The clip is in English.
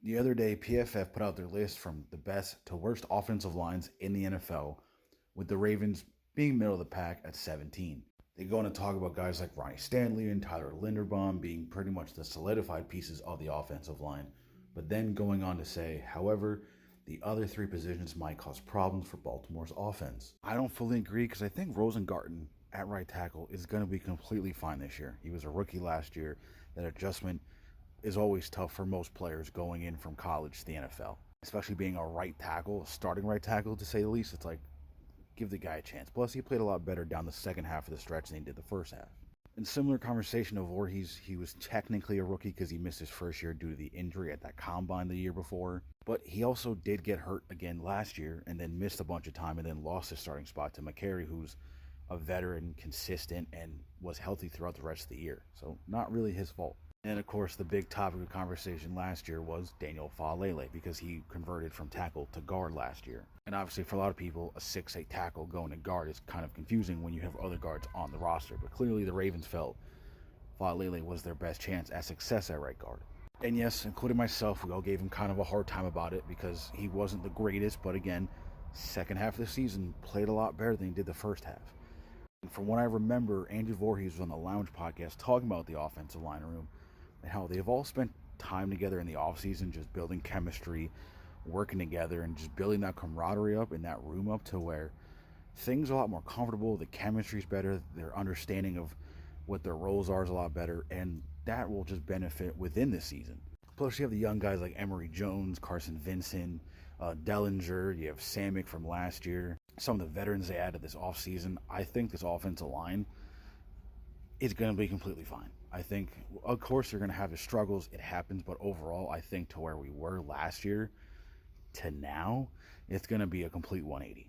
The other day, PFF put out their list from the best to worst offensive lines in the NFL, with the Ravens being middle of the pack at 17. They go on to talk about guys like Ronnie Stanley and Tyler Linderbaum being pretty much the solidified pieces of the offensive line, but then going on to say, however, the other three positions might cause problems for Baltimore's offense. I don't fully agree because I think Rosengarten at right tackle is going to be completely fine this year. He was a rookie last year. That adjustment is always tough for most players going in from college to the NFL, especially being a right tackle, starting right tackle to say the least. It's like, give the guy a chance. Plus, he played a lot better down the second half of the stretch than he did the first half. In similar conversation of Voorhees, he was technically a rookie because he missed his first year due to the injury at that combine the year before. But he also did get hurt again last year and then missed a bunch of time and then lost his starting spot to McCary, who's a veteran, consistent, and was healthy throughout the rest of the year. So not really his fault. And of course, the big topic of conversation last year was Daniel Faalele because he converted from tackle to guard last year. And obviously, for a lot of people, a 6'8 tackle going to guard is kind of confusing when you have other guards on the roster. But clearly, the Ravens felt Faalele was their best chance at success at right guard. And yes, including myself, we all gave him kind of a hard time about it because he wasn't the greatest. But again, second half of the season played a lot better than he did the first half. And from what I remember, Andrew Voorhees was on the Lounge podcast talking about the offensive line room and how they've all spent time together in the offseason just building chemistry, working together, and just building that camaraderie up in that room up to where things are a lot more comfortable, the chemistry's better, their understanding of what their roles are is a lot better, and that will just benefit within the season. Plus, you have the young guys like Emory Jones, Carson Vincent, Dellinger, you have Samick from last year, some of the veterans they added this offseason. I think this offensive line is going to be completely fine. I think, of course, they're going to have the struggles. It happens, but overall, I think to where we were last year to now, it's going to be a complete 180.